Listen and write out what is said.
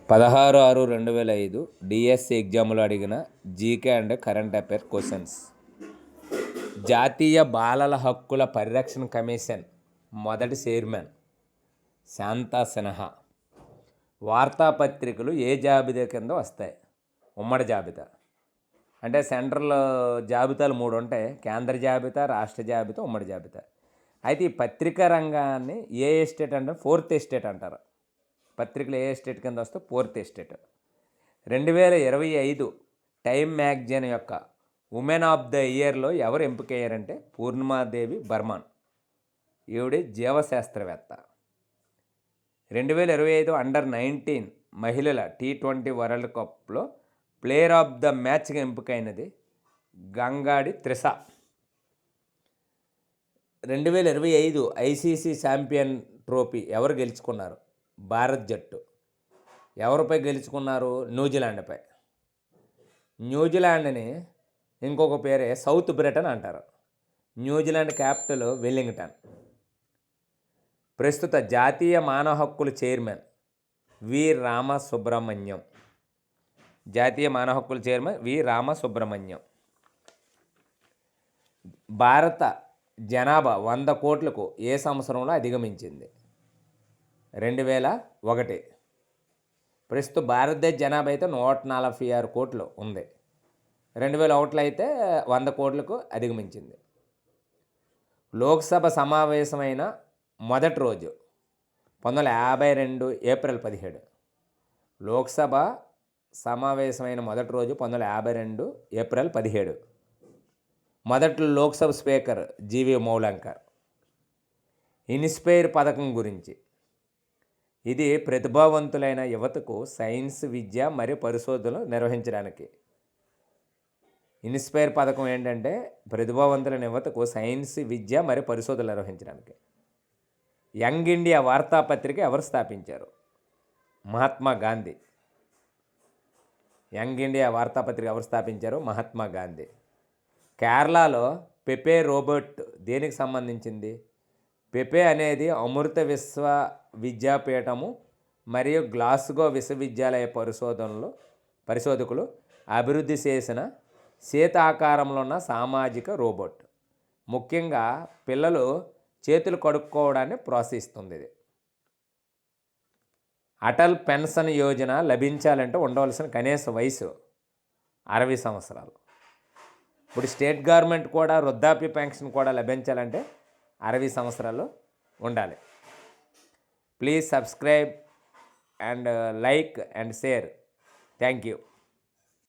16/6/2005 DSC ఎగ్జామ్లో అడిగిన GK and current affair questions. జాతీయ బాలల హక్కుల పరిరక్షణ కమిషన్ మొదటి చైర్మన్ శాంతా సిన్హా. వార్తాపత్రికలు ఏ జాబితా కింద వస్తాయి? ఉమ్మడి జాబితా. అంటే సెంట్రల్ జాబితాలు 3 ఉంటాయి: కేంద్ర జాబితా, రాష్ట్ర జాబితా, ఉమ్మడి జాబితా. అయితే ఈ పత్రికా రంగాన్ని ఏ ఎస్టేట్ అంటారు? 4th ఎస్టేట్ అంటారు. పత్రికలు ఏ ఎస్టేట్ కింద వస్తే 4th ఎస్టేట్. 2025 టైమ్ మ్యాగజైన్ యొక్క ఉమెన్ ఆఫ్ ద ఇయర్లో ఎవరు ఎంపికయ్యారంటే పూర్ణిమాదేవి బర్మన్. ఈవిడ జీవశాస్త్రవేత్త. 2025 అండర్-19 మహిళల T20 వరల్డ్ కప్లో ప్లేయర్ ఆఫ్ ద మ్యాచ్గా ఎంపికైనది Gongadi Trisha. 2025 ICC champion trophy ఎవరు గెలుచుకున్నారు? భారత్ జట్టు. ఎవరిపై గెలుచుకున్నారు? న్యూజిలాండ్పై. న్యూజిలాండ్ని ఇంకొక పేరే సౌత్ బ్రిటన్ అంటారు. New Zealand capital Wellington. ప్రస్తుత జాతీయ మానవ హక్కుల చైర్మన్ వి రామసుబ్రహ్మణ్యం. జాతీయ మానవ హక్కుల చైర్మన్ వి రామసుబ్రహ్మణ్యం. భారత జనాభా 100 కోట్లకు ఏ సంవత్సరంలో అధిగమించింది? 2001. ప్రస్తుతం భారతదేశ జనాభా అయితే 146 కోట్లు ఉంది. 2001లో అయితే 100 కోట్లకు అధిగమించింది. లోక్సభ సమావేశమైన మొదటి రోజు 1952 ఏప్రిల్ 17. లోక్సభ సమావేశమైన మొదటి రోజు 1952 ఏప్రిల్ 17. మొదటి లోక్సభ స్పీకర్ జీవి మౌలంకర్. ఇన్స్పైర్ పథకం గురించి. ఇది ప్రతిభావంతులైన యువతకు సైన్స్, విద్య మరియు పరిశోధనలు నిర్వహించడానికి. ఇన్స్పైర్ పథకం ఏంటంటే ప్రతిభావంతులైన యువతకు సైన్స్, విద్య మరియు పరిశోధనలు నిర్వహించడానికి. యంగ్ ఇండియా వార్తాపత్రిక ఎవరు స్థాపించారు? మహాత్మా గాంధీ. యంగ్ ఇండియా వార్తాపత్రిక ఎవరు స్థాపించారు? మహాత్మా గాంధీ. కేరళలో పెపే రోబోట్ దేనికి సంబంధించింది? పెపే అనేది అమృత విశ్వవిద్యాపీఠము మరియు గ్లాస్గో విశ్వవిద్యాలయ పరిశోధకులు అభివృద్ధి చేసిన శీతాకారంలో ఉన్న సామాజిక రోబోట్. ముఖ్యంగా పిల్లలు చేతులు కడుక్కోవడాన్ని ప్రోత్సహిస్తుంది ఇది. అటల్ పెన్షన్ యోజన లభించాలంటే ఉండవలసిన కనీస వయసు 60 సంవత్సరాలు. ఇప్పుడు స్టేట్ గవర్నమెంట్ కూడా వృద్ధాప్య పెన్షన్ కూడా లభించాలంటే 60 సంవత్సరాలు ఉండాలి. Please subscribe and like and share. Thank you.